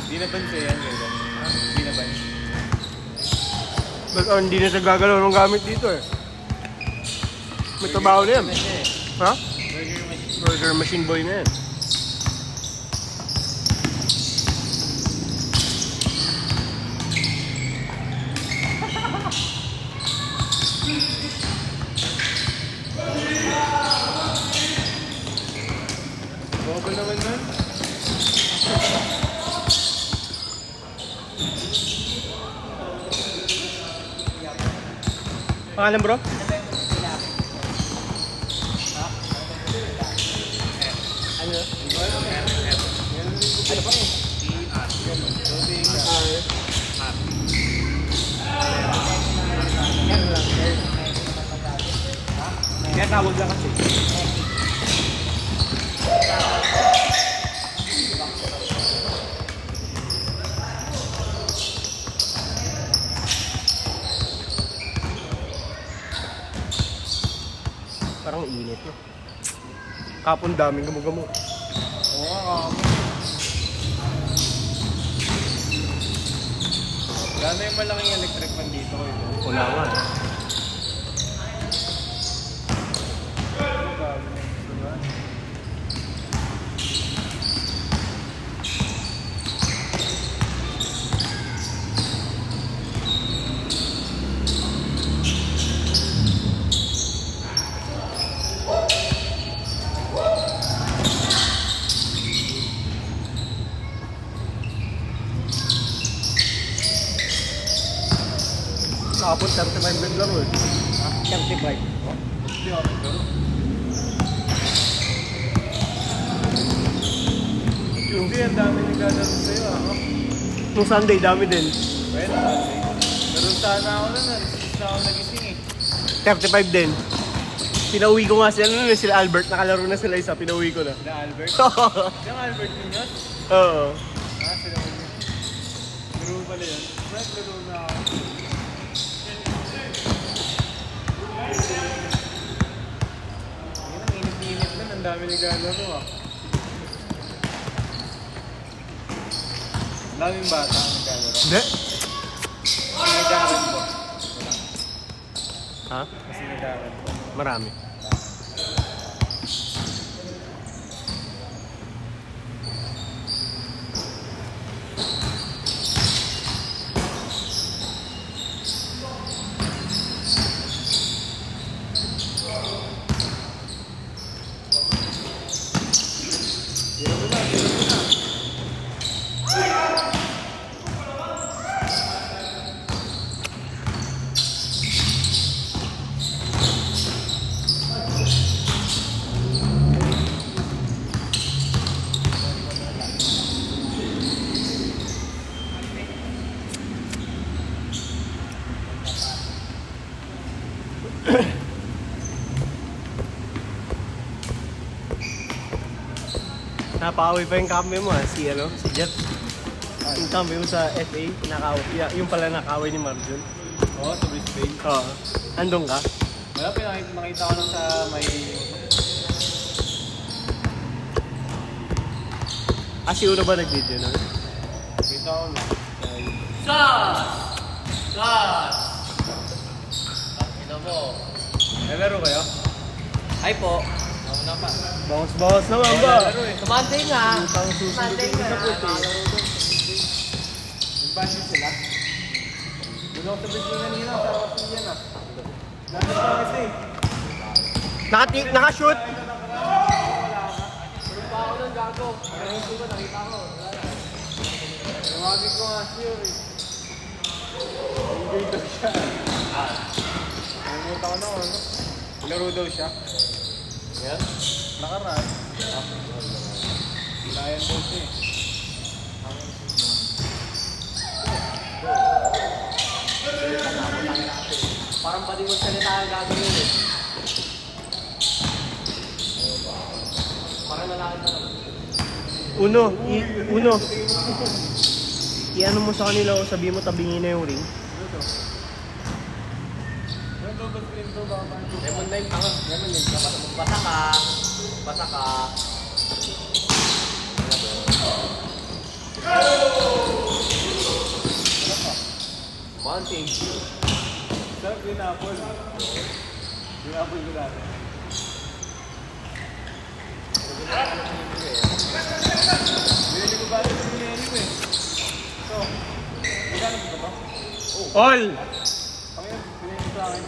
Hindi na bansa yan, ganyan. Hindi na bansa. But hindi na siya gagalaw ng gamit dito eh. May trabaho na yan. Ha? Burger machine. Burger machine boy na yan. Bobble naman nun. Pangalan bro? Ano? Ano pa eh? Kaya tawag lang kasi. Parang init no? Kapon daming gamo-gamo. Oo nga kami. Gano'n yung malaking electric fan dito ko ito. Wala nga eh. Nakapon 35 bed lang eh. 35. Hindi ako nagkaroon. Hindi, ang dami naglalaro sa'yo ako. Nung Sunday, dami din. Well, meron sana ako nun. Alas na ako nagising eh. 35 din. Pinauwi ko nga sila nun, sila Albert. Nakalaro na sila isa, pinauwi ko na. Na Albert? Yung Albert yun yun? Oo. Ah, sila mo yun. Laro pala yun. Brad, laro na ako. Yan ang init-init nun. Ang dami naglalaro ah. Ang daming bata ang naglalaro. Hindi. Kasi nagdaran ko. Ha? Kasi nagdaran ko. Marami. Napauwi pa yung kami mo si Jeff. Yung kami mo sa FA, nakaway. Yung pala nakaway ni Marjun. Oo, sa Brisbane. Oo. Andun ka? Wala, nakita ko lang sa may... Si Uno ba nag-video na? Nakita ko lang. Ino mo. May laro kayo? Ay po. Ako na pa. Bawas naman ba? Laro eh. Tumante nga. Utang susunod Tumante yung nga. isa po eh. Nag-budget sila. Doon ako sa Brisbane kanina. Sa Rosin yan ah. Dami pa kasi. Naka-shoot! Pero pa ako ng gago. Ano yung suba nakita ko. Tawagin ko nga siya eh. Enjoy daw siya. Nalimutan ko na ako. Laro daw siya. Yan? Nakaraan. Ilayan daw siya eh. Parang pati mo salita ang gagawin eh. Parang lalaki na naman. Uno. I-ano mo sa kanila o sabihin mo tabingin na yung ring. Lemon na yung tanga. Lemon yun. Basa ka. Basa ka. stage. Sarap yung apple. Yung apple ko dati. Binili ko ba ito yung binili ko eh. So, magkano ba ito? All! Pangyan, binili ko sa akin.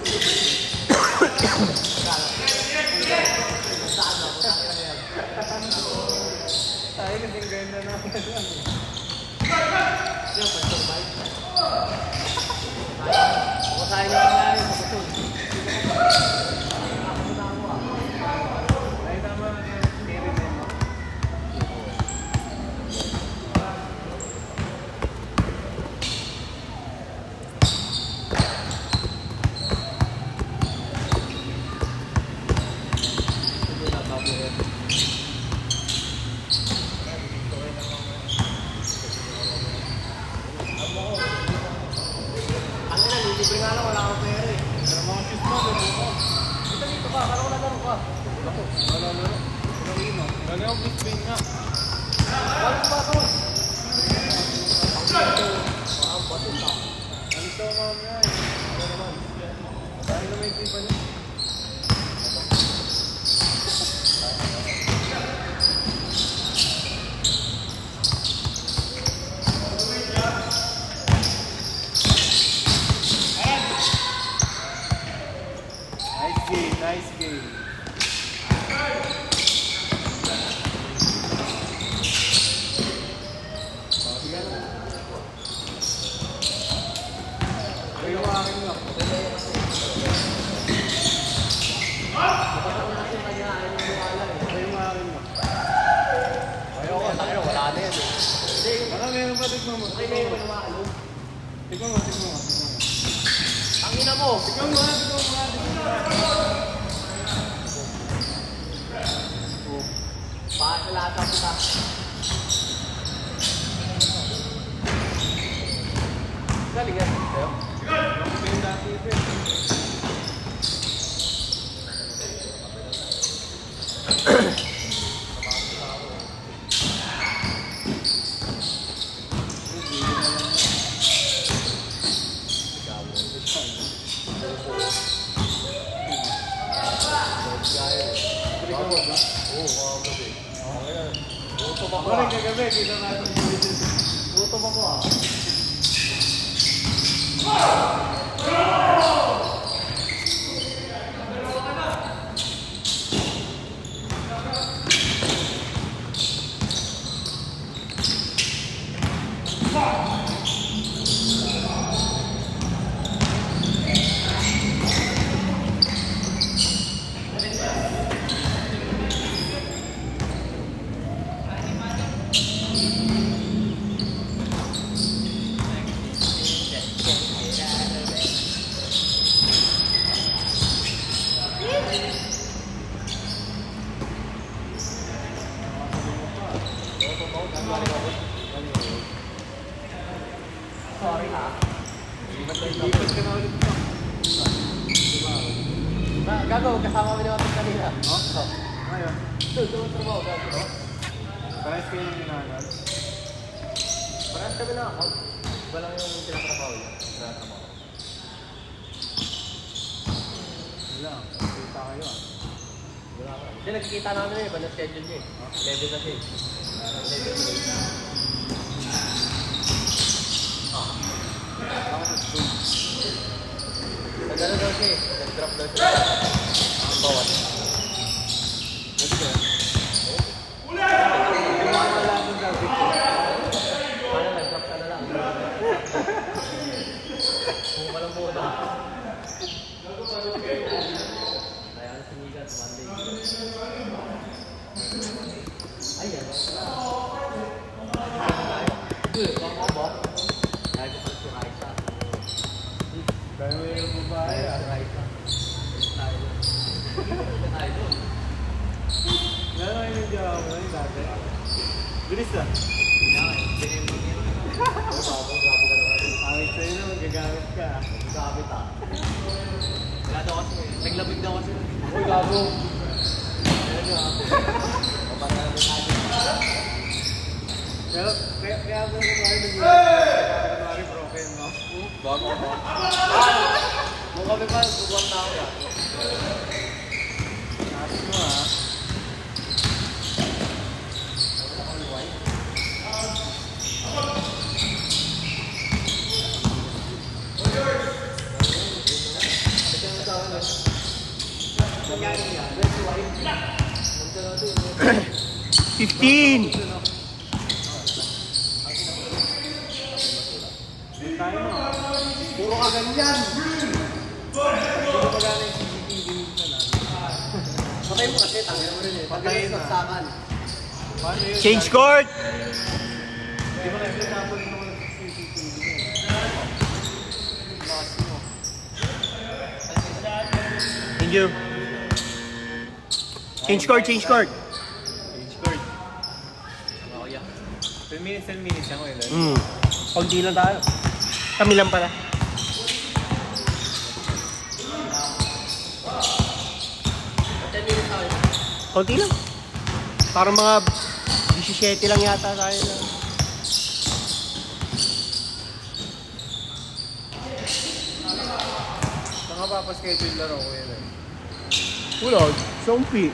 Tayo kasing ganda na ako lang eh. Yan, pag-survive. Ako tayo yung nangyari sa kusog. Ay, tama na yan. Spirit eh. Ang ina, libre nga lang, wala akong pera eh. Pero mga shoes mo, ganun ko. Dito ka, parang wala laro ka. Wala laro. Walang ino. Lalo yung Blue Spain nga. Wala pa ako. Ano ito mamaya eh. Ano naman? Tayo na may tipa niya. Nice game, nice game. Ay, yung akin nga. Ay, yung akin nga. Ayoko, tayo, wala na yan eh. Hindi, Ano, meron pa? Tikman mo. okay na yun, wala maalo. Tikman mo, tikman mo. Ang ina mo! Tikman mo, tikman mo. Pakalata mo ka. Galing yan. Tayo? Yung Spain dati ito eh. Ikaw ba? Oo, wow, gabi. Gutom ako Ako rin ah. kagabi, kita natin. Gutom ako ah. Sorry ha. Lipat ka na ulit ito. Gago, kasama mo naman kanina. Oh? Ngayon, Doon trabaho, gago. parehas kayo ng hinahanap. Parang kami na ako. Iba lang yung tinatrabaho niya. Tinatrabaho. Wala, kita kayo ah. Wala ka. Kasi nagkikita namin eh, iba na schedule niya eh. 11 kasi. 11 Ako sa school. Nag-ano daw siya eh. Nag-drop daw siya. Ang bawat. Pwede ba? Yung mga wala akong sabi ko. Paano nag-drop ka na lang? Kung walang muna. Kaya ang sinigat, Monday. Ayan. Good, mga ba? Lagi pa si Raisa. Kaya mo yung babae ah. Si Raisa. Tayo. Tayo. Lalo kayo yung jowa mo yung dati. Bilis ah. Pangit sa'yo na, magagamit ka ah. Gamit ah. Wala daw kasi. Naglabig daw kasi. Uy, gago. Ayan nyo ah. Papagal namin tayo. Pero, kaya mo yung babae nag-iwan. Kaya mo broken, no? Bago ako. Kung kami pa, buwan na ako yan. Natin mo ha. $15. Tayo no. Puro ka ganyan. Hindi ko magana yung CCTV minsan ah. Patay mo kasi, tangin mo rin eh. Patay na. Saksakan. Paano yun? Change court! Hindi mo na-example naman ng CCTV Lakas mo. Thank you. Change court, change court. Change court. Oo, yeah. 10 minutes yan ko yun. Kaunti lang tayo. Kami lang pala. Kaunti lang. Parang mga 17 lang yata tayo lang. Saan ka papaschedule laro ko yun eh? Wala, sompi.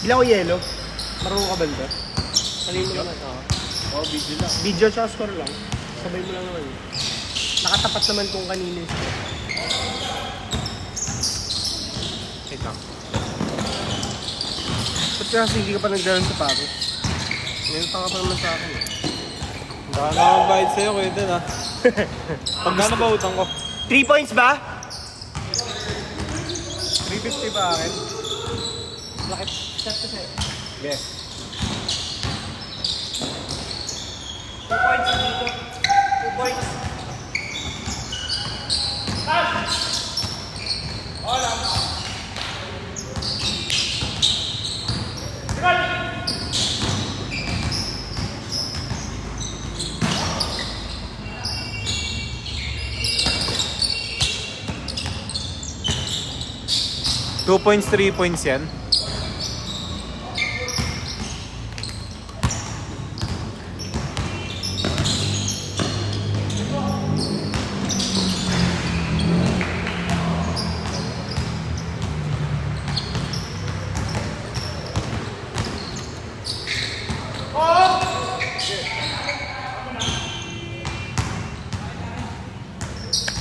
Bila ko yelo. Marunong ka ba nito? Kanino naman? Oo, video lang. Video tsaka score lang. Sabay mo lang naman. Nakatapat naman kung kanino yung score. Ito. Ba't kasi hindi ka pa nagdaran sa Paris? Ngayon ka pa naman sa akin eh. Baka na akong bayad sa'yo kuya din ah. Pagkano ba utang ko? 3 points ba? 350 ba akin? Bakit? Shot kasi. Yes. 2 points dito. 2 points. Hola. 2 points, 3 points yan.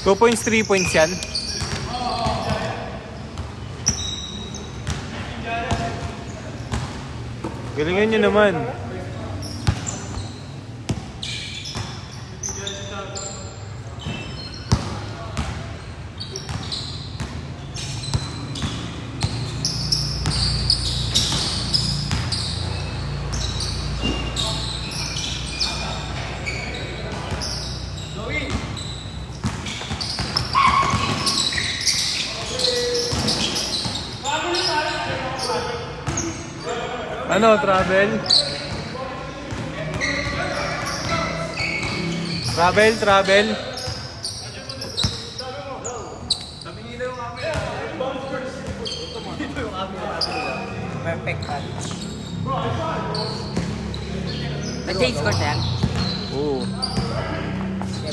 Two points, 3 points yan. Galingan nyo naman. Ano, travel? Travel? Perfect touch. Nag-change court na yan? Oo.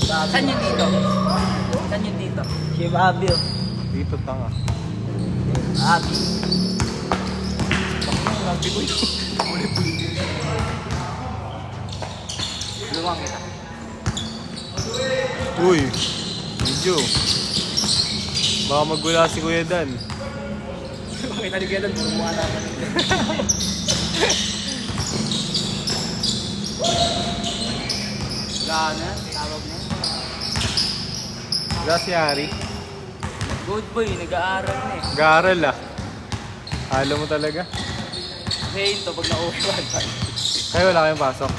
Saan yun dito? Saan yun dito? Chef Abio. Dito tanga. Abi. Luwang kita. Uy, video. Baka magwala si Kuya Dan. Kita ni Galen, bumuha naman. Gana, tawag mo. Wala si Ari. Good boy, nag-aaral na eh. Garal ah. Alam mo talaga. Ngayon to, pag na-override. Kaya wala kayong pasok.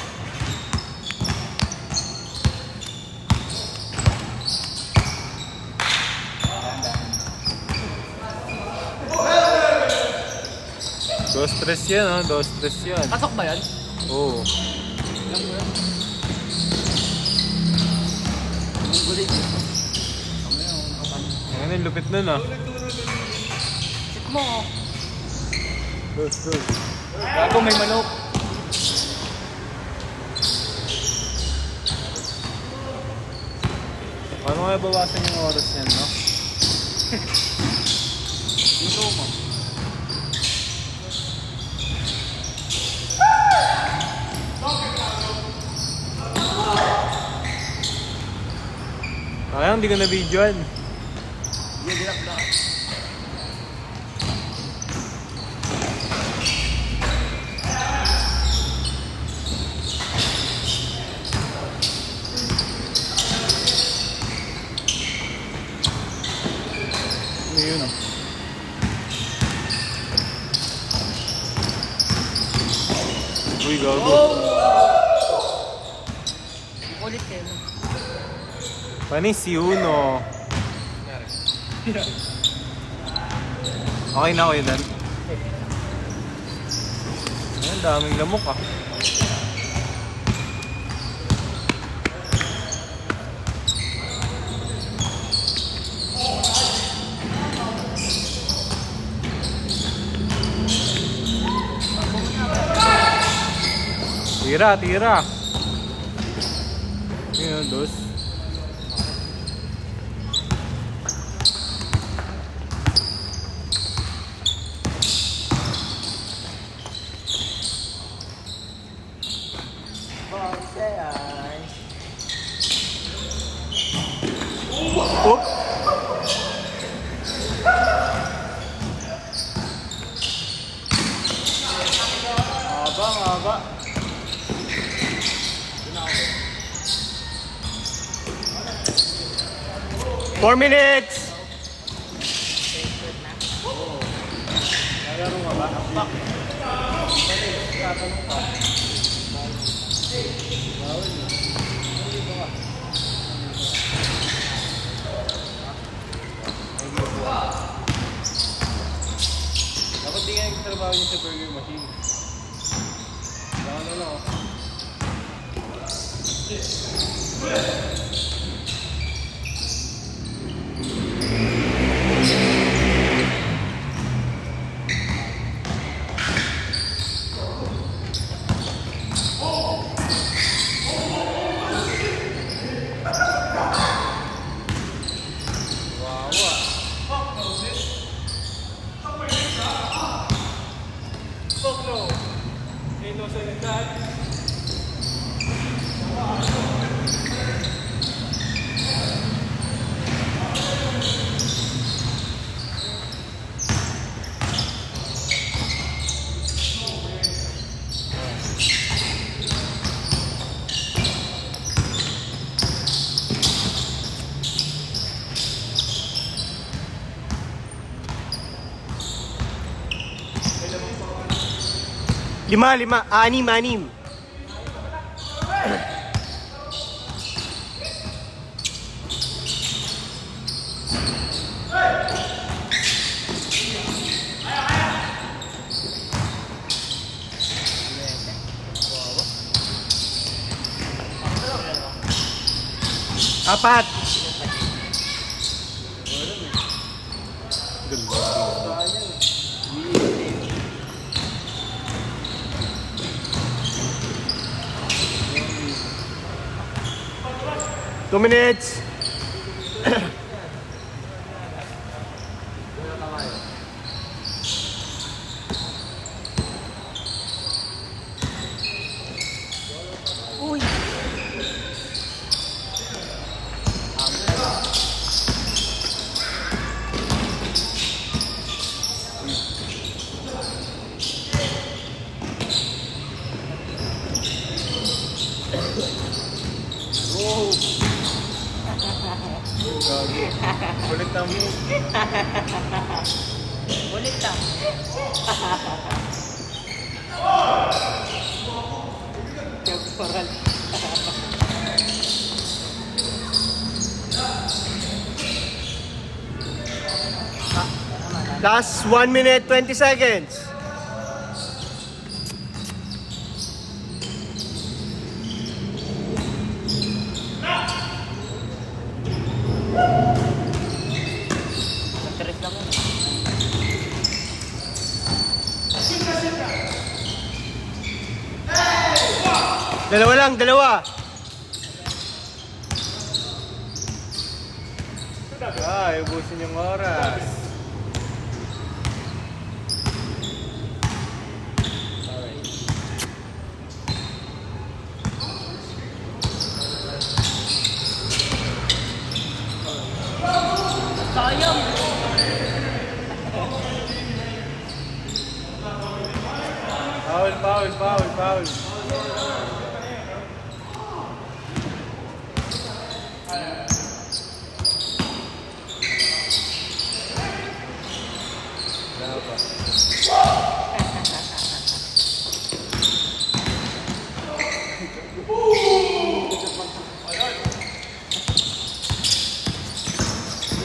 Dos stress yan ah, dos stress yan. Pasok ba yan? Oo. Alam mo yan? Ang gulit. Ano yung lupit nun ah. Sit mo. Dos. Gago, may manok. Paano kaya bawasan yung oras niyan, no? Dito mo. Kaya hindi ko na-videoan. Hindi, dilap na. Ano yun? Uy, gago. Ulit kayo. Paano yung si Uno? Okay na ako yun, Dan. Ayun, daming lamok ah. Tira, tira. Yun, dos. Oh! Haba, haba. 4 minutes! Lalaro nga ba? Pak! Tatanong ka. Dapat di nga yung trabaho niya sa burger machine. Ano lang ako. Anim. Apat. Two minutes. Kulit na mo. Ulit lang. Temporal. Last 1 minute, 20 seconds. Stress lang yun. Dalawa lang, dalawa. ubusin yung oras. Sayang! Foul.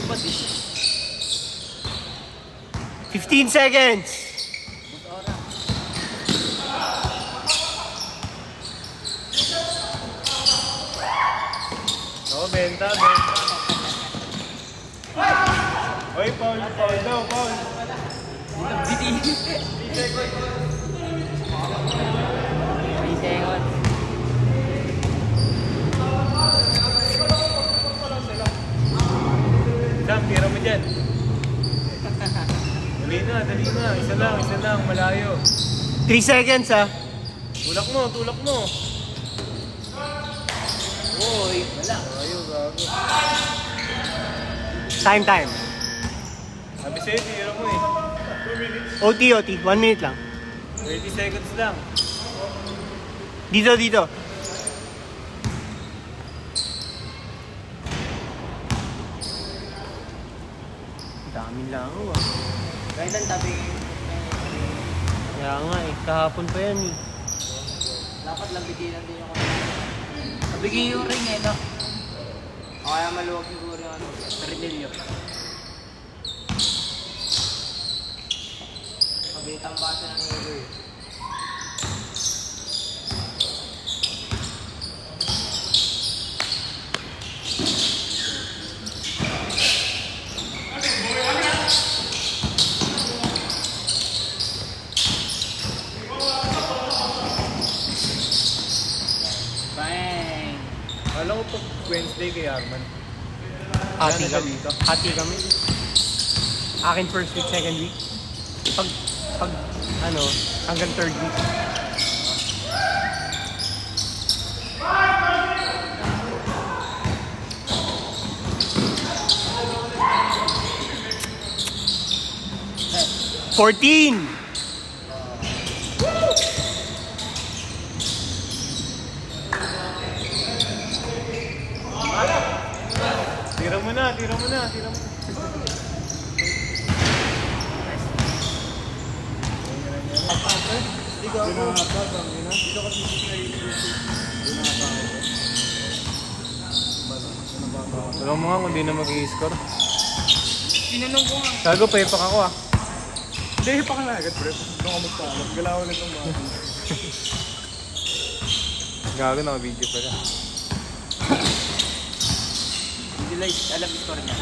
Ba't di? 15 seconds! Oh, benta. Oy, foul daw. Biti! 3 seconds. Sam, tira mo dyan. Dali na. Isa lang, malayo. 3 seconds ha. Tulak mo. Uy, wala. Ayaw, gago. Time. Sabi sa'yo, tira mo eh. OT. 1 minute lang. 30 seconds lang. Dito. Dami lang ako ah. Kahit ang tabi, Kaya nga eh, kahapon pa yan eh. dapat lang bigyan din yung Nabigay yung ring eh, no? o kaya maluwag siguro yung ano. Rinilyo. Pabitang basa ng hero eh. Bang! Alam ko pag Wednesday kay Arman. Hati Ano na kami. dito? Hati kami. Akin first week, second week. Pag ano, hanggang third week. "14! Tira mo na. Alam mo nga kung di na mag-i-score. Tinanong ko nga. Gago, pepak ako ah. Hindi, pa ka na agad, pre. Doon ka magpaalam. Galawan na itong mga. Gago, naka-video pala. Hindi like, alam yung score niya.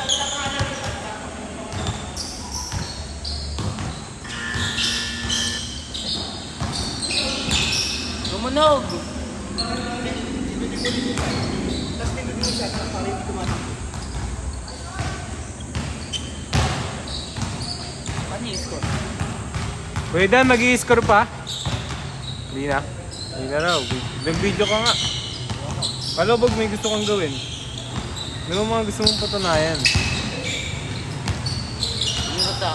Tumunog! Ano yung score? Kuya Dan, mag-i-score pa? Hindi na. Hindi na raw. Nag-video ka nga. Palubog, may gusto kang gawin. Ano mga gusto mong patunayan? Hindi ko ta.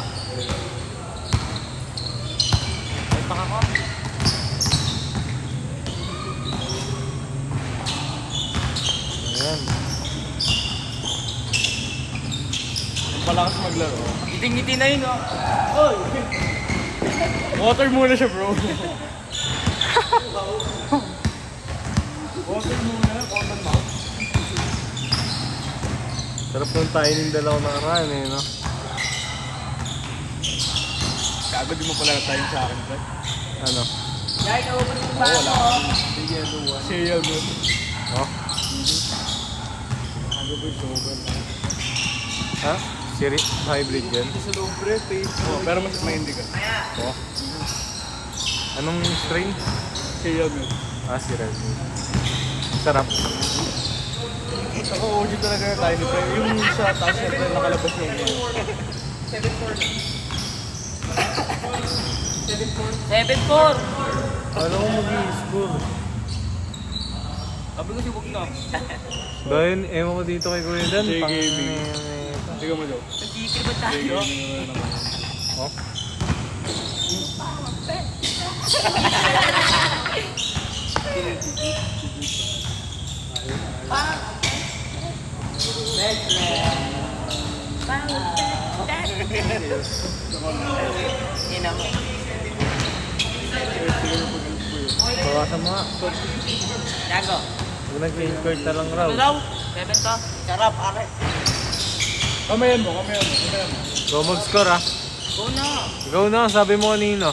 May pakako. Ayan. Ang palakas maglaro. Ngiting-ngiti na yun, oh. Water muna siya, bro. Water muna, common mouth. Sarap nung tayo ng dalaw na karaan eh, no? Gago, di mo pala na-time sa akin, pre. Ano? Yay, naubos yung basa ko. Serial mood. Oh? Ano ba yung sober na? Ha? Hybrid yan? Sa loob, pre. Oh, pero mas maindy ka. Oh? Anong strain? Serial mood. Ah, serial mood. Sarap. Ako, OG talaga yung tiny frame. Yung sa taas na rin, nakalabas yung 7-4. Alam ko mag-i-score. Sabi ko si Bug na. Dahil, ewan ko dito kay Kuya Dan. gaming. Tingnan mo daw. Nag-iikir ba tayo? Oh? Ina mo. Bawasan mo nga. Yago. Huwag nag-change court na lang raw. Ano daw? 7 to. Sarap, pare. Kamayan mo. Go mag-score ah. Go na. Ikaw na, sabi mo kanino.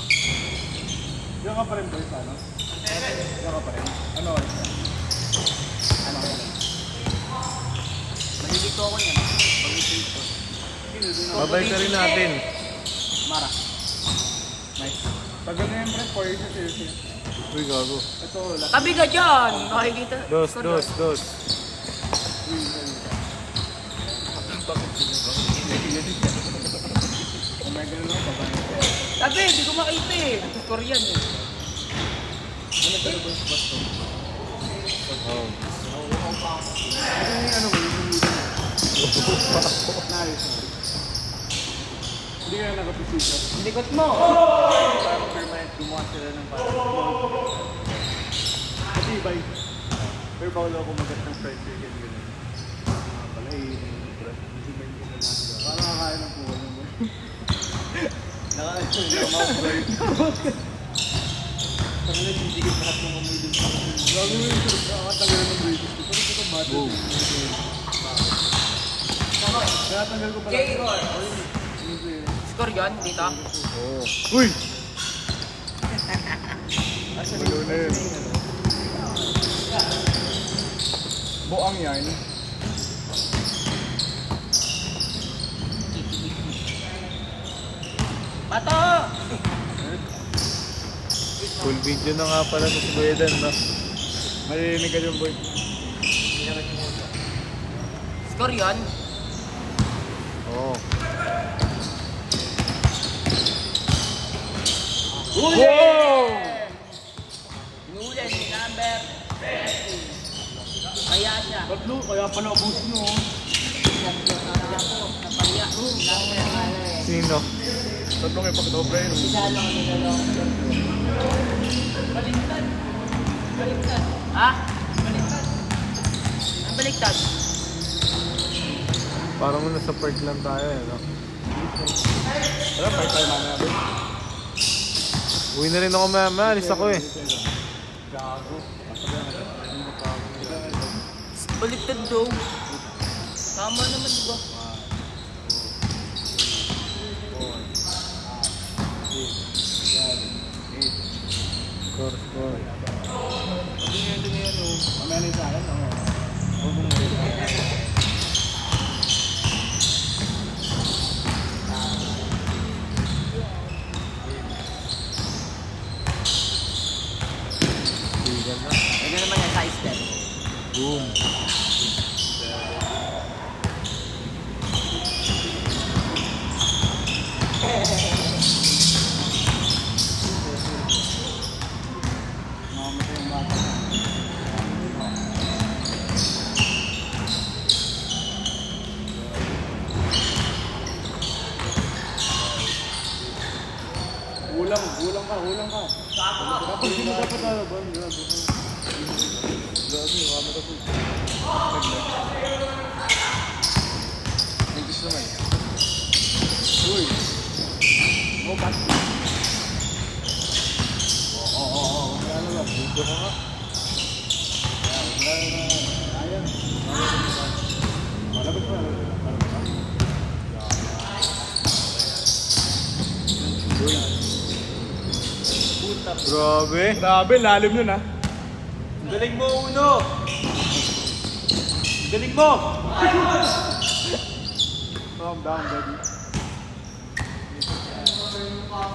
Diyan ka pa rin boys, ano? Diyan ka pa rin. Ano oras na? Ano oras na? Malilito ako niyan. Babay ka rin natin. Mara. Nice. Tagal na yan, pre. 4 years na series niya. Uy, gago. Ito, last Tabi ka dyan. Nakikita. Dos. may ganun ako, babae. Tabi, hindi ko makita eh. Score yan eh. Ano pero boys, boss to? Oh. Ito yung ano mo, yung nice. Hindi ka na nakapisisyo. Likot mo. Parang permanent, gumawa sila ng parang kasi ibay. Pero bawal ako magat ng fried chicken gano'n. Pala parang kakain ng puwa mo. Nakakain ng mouth guard. Tangan na hindi lahat ng amoy dun sa akin. Lagi mo yung nakakatagal ng British ko. Pero ito mati. Kaya tanggal ko pala. Jay, score yan dito. Oh. Uy! Malo na yun. Buang yan. Bato! Full video na nga pala sa si Kuya Dan, no? Marinig ka dyan, boy. Score yan. Oo. Wow! Nulen, number 30. Kaya siya. Tatlo, kaya pala ubos nyo. Napaya. Sino? Tatlong ipag-dobre yun. Baliktad. Baliktad. Ha? Baliktad. Ang baliktad. Parang nasa park lang tayo, eh, no? Wala, part time mamaya, boy. Uwi na rin ako mamaya, alis ako eh. Gago. Baliktad daw. Tama naman, di ba? Score. Mamaya na yung sa akin, ako. Huwag mo Bigan na. Ano naman yung size din? Boom. mamamatay yung bata. Ulang ka. Dapat hindi mo dapat ano ba? Grabe, mamamatay po. English naman. Uy! No pass. Oo. Wala lang. Video ko nga. Wala na. Ayan. Malabot pa. Grabe, lalim nun ah. Galing mo, Uno! Galing mo! Calm down, baby.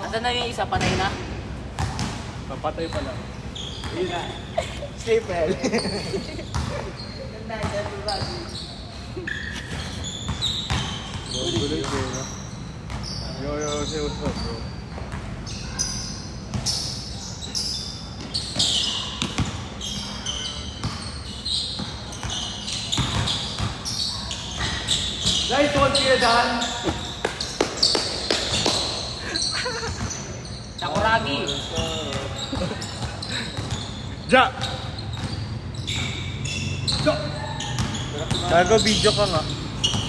Asan na yung isa? Panay na? Papatay pa lang. Staple. Yo, say what's up, bro. Guys, tuwag sila dyan. Sakuragi. Ja! Gago, video ka nga.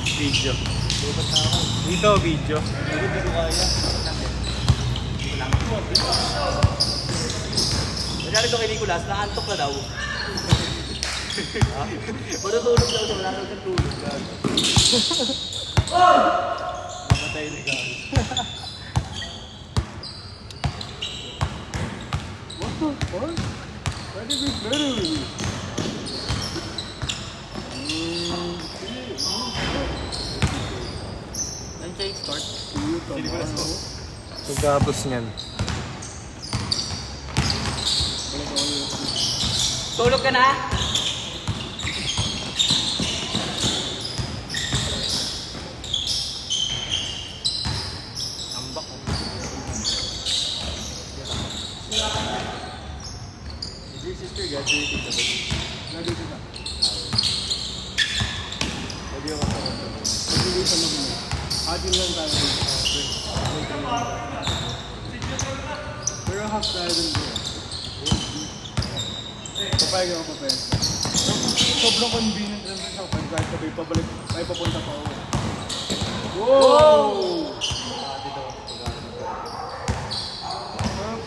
Video. Dito, video. Hindi ko kaya. Nangyari ito kay Nicolas, naantok na daw. Matutulog daw siya, wala daw siyang tulog. Namatay na ka. What the fuck? Why did we better with you? Nandiyan yung start. Pagkapos niyan. Tulog ka na? Ambak ko. Is your sister graduating sa balik? Nandito na. Pwede ako sa balik. Pwede sa mga. Atin lang tayo dito. Pero half tayo dun dito. Papayag ako papayag. Sobrang convenient rin sa akin kahit sabay pabalik, ay papunta pa ako. Wow!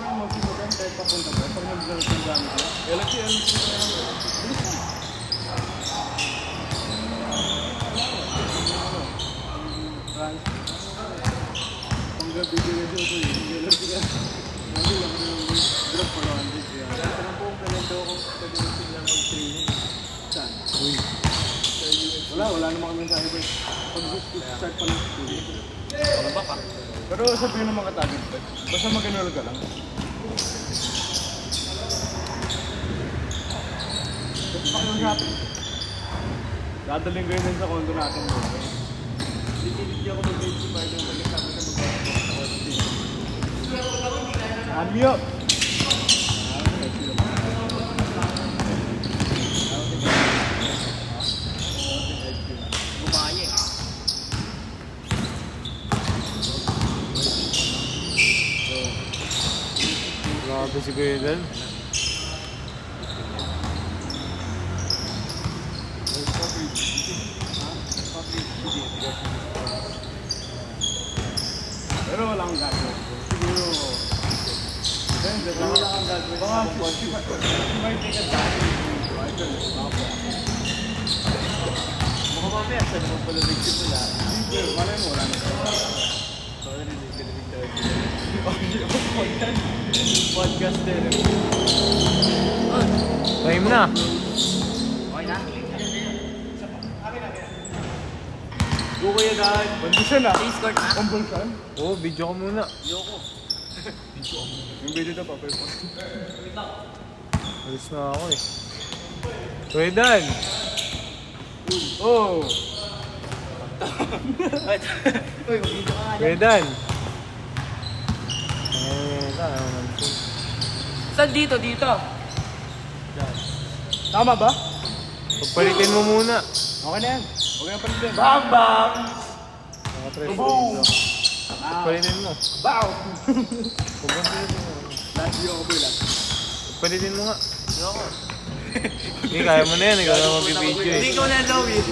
Pero mag-iwagan kahit papunta pa, pag nag-zero yung gamit niya, LHL panggabi ko yung show ko yun, LHL hindi lang yung drop for 100 yan. Parang po kung ganito ako pwede mo sila mag-training. Saan? Uy. Wala naman kami sa iba. Pag start pa ng school. Ano ba pa? Pero sabihin ng mga target pa. Basta mag-enroll ka lang. Tapos pakiusapin. Dadaling ko yun sa condo natin. Hindi ako mag-25 ng mag-sabi na mag-25. Amyo! Gumaya eh. Grabe si Kuya Dan. Pero wala akong gagawin. Siguro... Wala akong gagawin. Baka 45 ticket dati. Baka mamaya, saan mo pala nag-ship mo lang? Hindi, malay mo, wala na. Sorry, hindi ka na podcast din. Time na. Okay na? Go kuya dahil. Bandisyon na. Please, Court na. Kumbulsan. Oo, video ka muna. Yoko. Yung video na pa, pero Alis na ako eh. Kuya Dan. Oh! Uy, mag-video ka nga. Kuya Dan. Tayo naman. Saan dito? Dito? Tama ba? Pagpalitin mo muna. Okay na yan. Okay na pa rin. Bang! Bang! Nakatrace Boom! dito. Pagpalitin mo. Bow! Pagpalitin mo. Last view ako po lang. Pagpalitin mo nga. Yoko. Hindi, kaya mo na yan. Ikaw na mag-video Hindi eh. ko na lawin.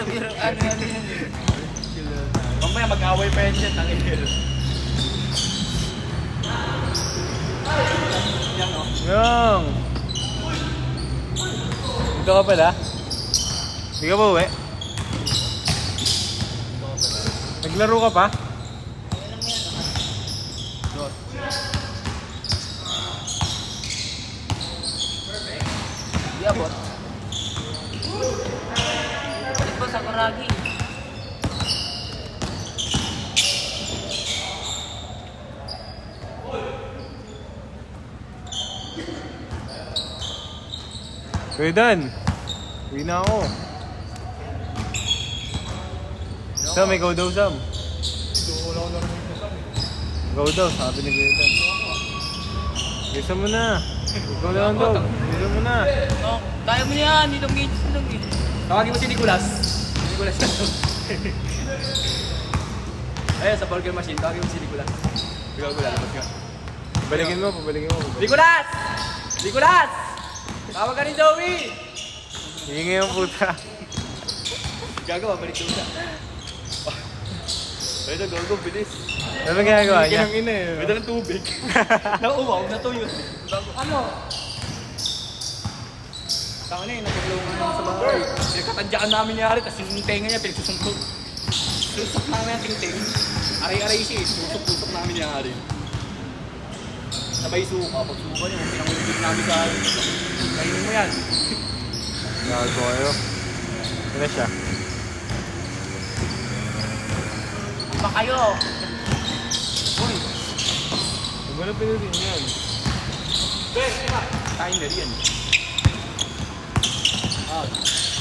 Birang, ano yan. Mamaya mag-away pa yan dyan. Tangin. Yan o. Yang! Dito ka pala? Hindi ka ba uwi? Naglaro ka pa? Di abot. Balik po sa Kuragi. Kuya Dan, Uwi na ako. Sam, ikaw daw, Sam. Ikaw daw, sabi ni Kuya Dan. Bisa mo na. Ikaw naman daw. Bisa mo na. Oh, kaya mo yan. Nilong gauge, nilong gauge. Tawagin mo si Nicolas. Nicolas yan. Ayun, sa burger machine. Tawagin mo si Nicolas. Ikaw ko lalabas ka. Pabalikin mo. Nicolas! Nicolas! Tawag ka ni Joey! Hingi yung puta. Gagawa, balik doon siya. Ayun, gago, bilis. Ano ginagawa niya? May dalang tubig. Nauuwaw, natuyo. Ano? Tama na yun, natulungan naman sa bahay. Pinagkatadyaan namin niya rin, tapos yung tenga niya, pinagsusuntok. Susok namin ang ting-ting. Aray-aray siya eh, susok-susok namin niya rin. Sabay suka, pag suka niya, pinangulugid namin sa kainin mo yan. Gago kayo. Ano siya? Iba kayo! Uy! Huwag mo na pinutin yan. Timer yan.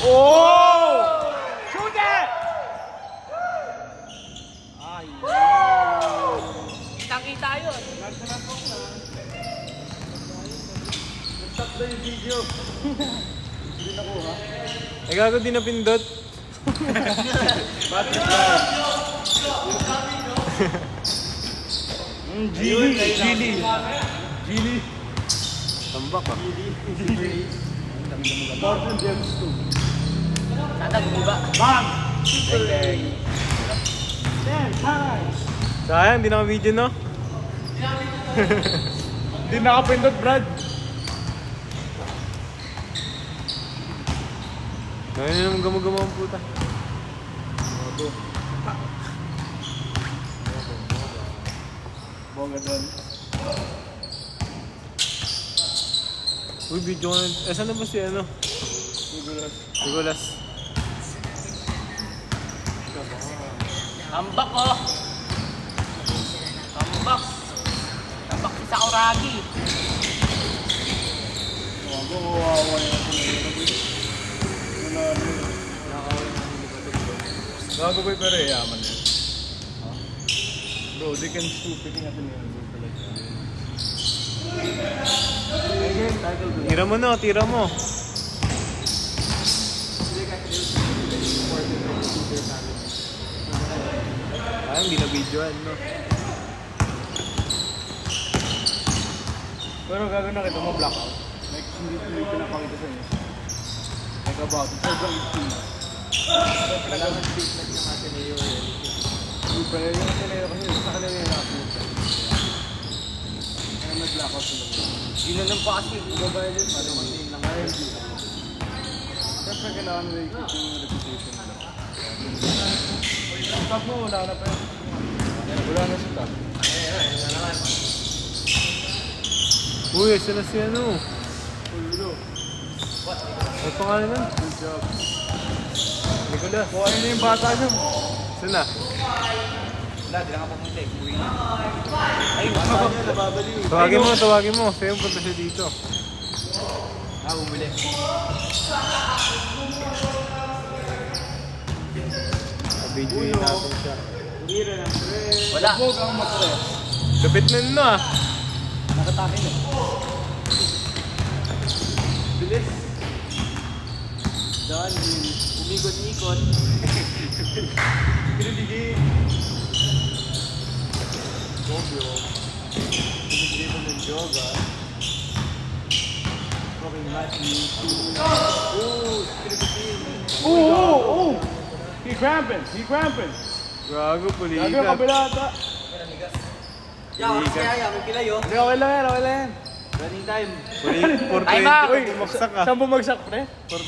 Oh! Shoot it! Ay. Kitang-kita yun. Stop na yung video. Hindi nakuha. Ay gago, di napindot. Bakit ba? Gili. Tambak ah. Martin James 2. Sana bumiba. Bang! Sayang, di naka-video no? Hindi nakapindot, Brad. Ngayon na naman gamo-gamo ang puta. Bongga doon. Uy, video ko na. Eh, saan na ba si ano? Nicolas. Tambak oh. Tambak. Tambak sa Oragi. Wawa yan. Gago boy, pero yaman yan. Bro, they can stupid natin yun. Tira mo no, tira mo. Ayun, di na-videoan no. Pero gagawin na kita mo blackout. Like, hindi pinapakita sa inyo. Like about it. Sobrang extreme. Kailangan statement ng Ateneo yun. Hindi pa yun yung Ateneo kasi sa kanila yung nakapit. Kaya may blackout sila. Yun na lang pa kasi. Babayad yun, ano kasi lang ngayon. Siyempre kailangan nila ikot yung reputation nila. Stop mo, wala na pa yun. Wala na siya. Uy, saan na si ano? Ulo. Ay, pangalan na? Good job. Nicolas. Kuha na yung bata niyo. Saan na? Wala, di lang ka pumunta eh. Uwi na. Ayun, bata niya, nababaliw. Tawagin mo. Sa'yo punta siya dito. Bumili. Videoin natin siya. Wala. Huwag ang mag-stress. Lupit na nun ah. Nakatakin eh. Bilis. Doon, umikot-ikot. Pinibigay. Gobyo. Pinibigay mo ng yoga. Fucking Matthew. Oh! He cramping. Gago, Gago yung pulikat. kabila ata. Kaya, may pilay oh. Hindi, okay lang yan. Running time. For Time 20 out! ko, bumaksak ah. Saan bumagsak, pre? For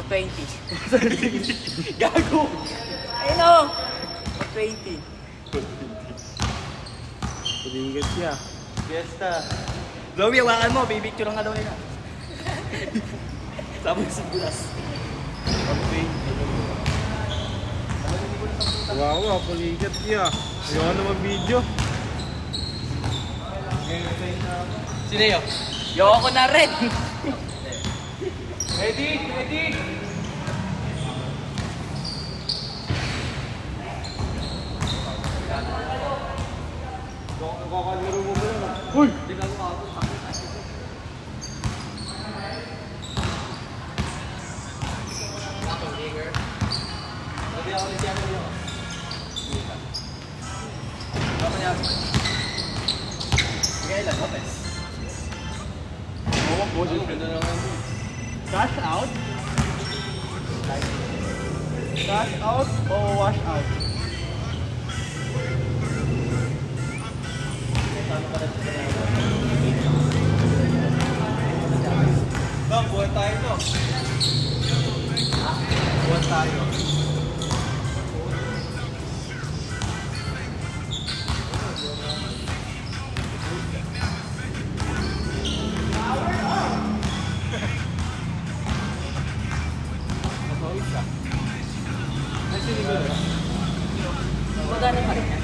20. Gago! Ayun oh! For 20. Pulikat siya. Fiesta. Zoe, hawakan mo. Bibicture lang ka daw nila. Sabon sa bulas. Wow, pulikat siya. Ayaw na mag-video. Sino yun? Yoko na rin. Medic! Medic! Kakalaro mo ba yun? Uy! Hindi ka ako. Hindi ako ulit yan yun. Kailan, Lopez? Oo, boss. Cash out? Cash out o wash out? Bang, buwan tayo to. Buwan tayo. Magana pa rin yan.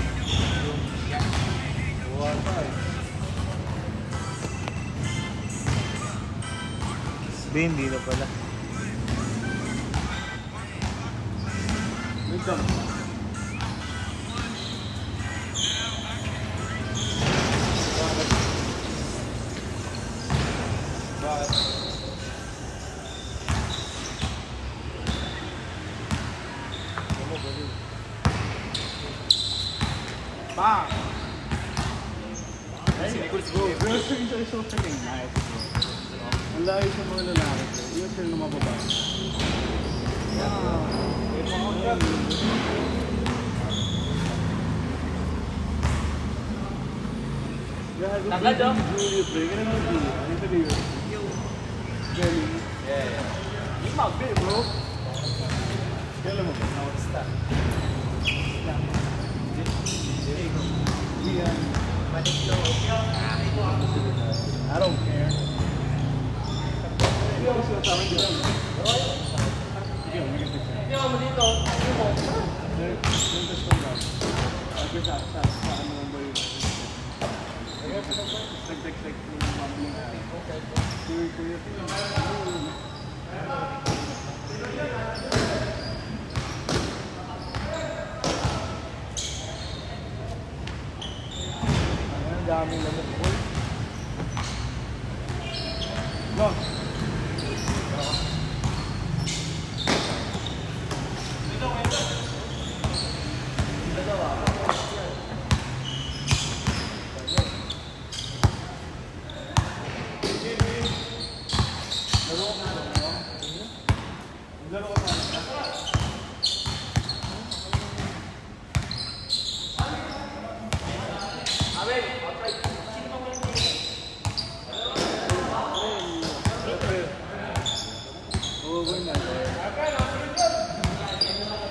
Buwan tayo. Hindi na pala. Wait lang. Bang! Ay, bro, it's so freaking nice, bro. Ang layo sa mga lalaki, bro. Yung sila na mababa. Tagal, no? Julius, bro. Ganun ang Julius. Ano yung sabi yun? Galing. Yung magbe, bro. Kailan mo? I don't care. Hindi ako sinasabi dyan. Sige, magiging picture. Hindi ako dito. Ano mo? Nag-test ko lang. Sabi sa ano mo ba yun? Nag-text yung mambling. Kuya. Ang daming lamok ko. Go! Oo, going na.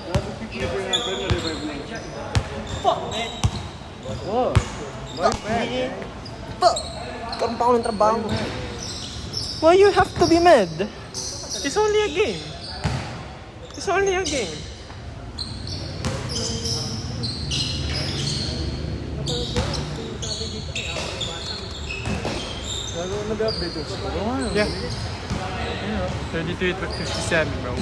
Dapat picture ko yung friend na revive lang. Oh, my bad. Karoon pa ako ng trabaho. Why you have to be mad? It's only a game. It's only a game. Nag-update ko. Yeah. 32-57, bro.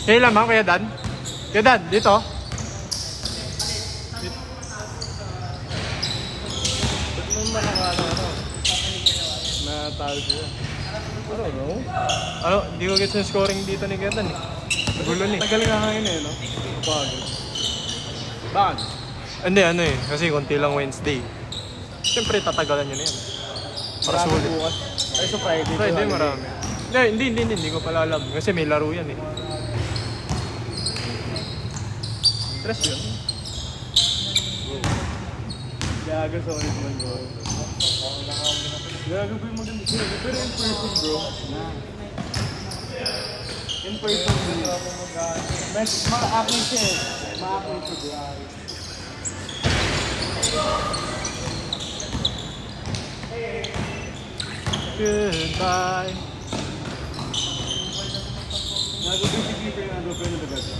Hey lamang, Kuya Dan. Kuya Dan, dito. Ba't mo manakala ako? Natalo siya. I don't know. Ano, hindi ko gets yung scoring dito ni Kuya Dan eh. Nagulo eh. Tagal nga ngayon eh, no? Kapagod. Bakit? Hindi, ano eh. Kasi konti lang Wednesday. Siyempre, tatagalan nyo na yan. Para Marami sulit. bukas. Ay, sa Friday. Friday, to, marami. Hindi ko pala alam. Kasi may laro yan eh. Stress yun. Gago, sorry man, bro. Gago ba yung maganda? Pero in person, bro. In person, bro. Ma-acting siya eh. Ma-acting siya, bro. Goodbye. Nag-basically pa yung ano na gagawin.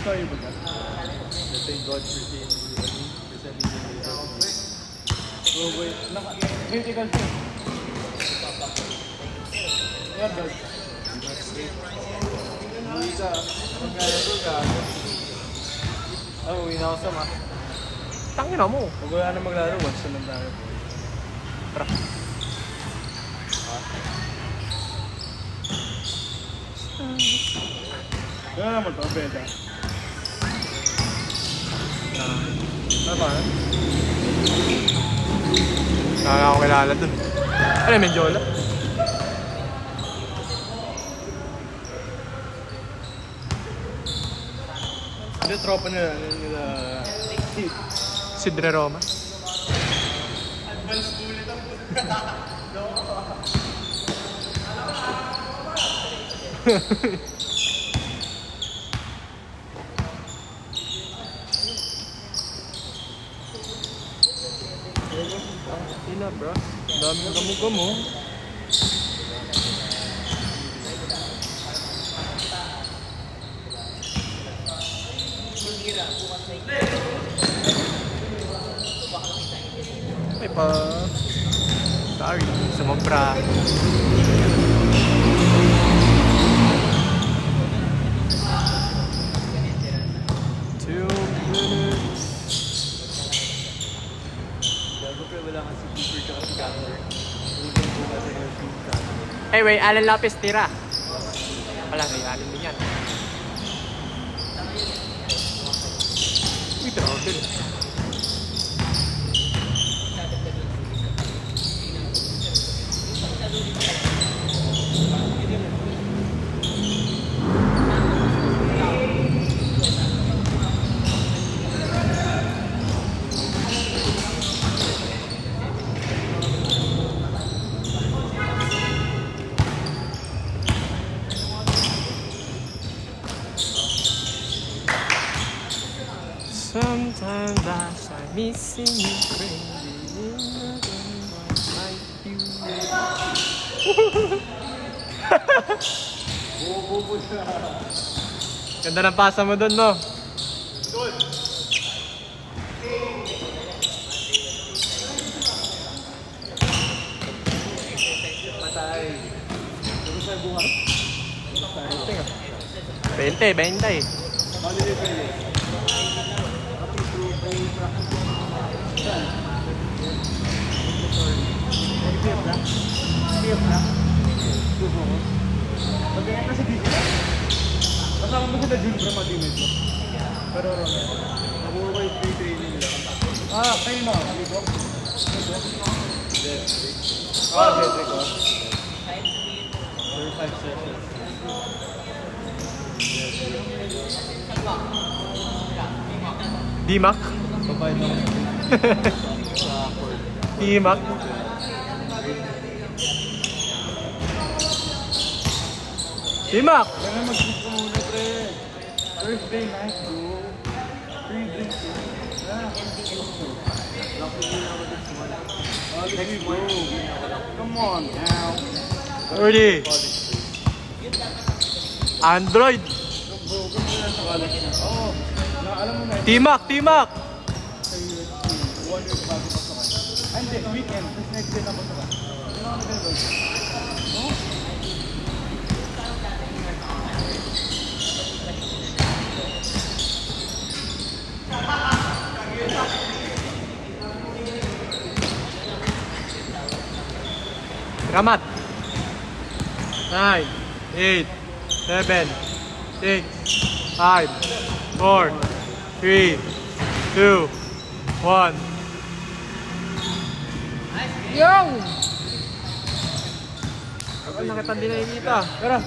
Sorry ba ka? Thank God for seeing you. For sending you. Oh, wait. Critical siya. Yeah, but... Hindi ka. Magkaya ka. Oh, uwi na ako sa ma. Tangin na mo. Pag wala na maglaro, watch na lang tayo. Tara. Kaya naman to, beda. Ano ba? Kaya ako kilala dun. Ano, Menjola? Hindi, tropa nila. Si Dre Roma. Ina, bro. Daming gamo-gamo. Ay pa. Sorry. Sumobra. Two minutes. Gago pero wala kasi keeper tsaka si Gander. Ulan po kasi yung shoot ka. Anyway, Alan Lopez tira. Wala, may Alan din yan. Uy, trouble. Sometimes I start missing you, crazy like you. Ganda ng pasa mo dun, no? Patay. Ano sa buhay? 20, 20. Holiday pwede. Pagkaya kasi dito. Kasama mo sila June Bram Martinez. Pero nakuha ko yung free training nila. Ah, kayo na. Dito? Ah, Jedrick, oh. 35 sessions. D-Mac? Babayad ako sa court. D-Mac? D-Mac! Kaya mag-book ka muna, pre. Thursday night, bro. Free drinks, bro. Yeah. Next bro. Come on now. Ready? Android! Bro, kung muna sa college na. Oo. Alam mo na, T-Mac! T-Mac! sa USC, 1 week bago pa sa kanya. Ah, hindi, weekend. Tapos next day na pa sa kanya. Ano ako nagagawin? No? Ramat! 9, 8, 7, 6, 5, 4, 3, 2, 1. Yung! Kapag nakita din na yung kita. Tara!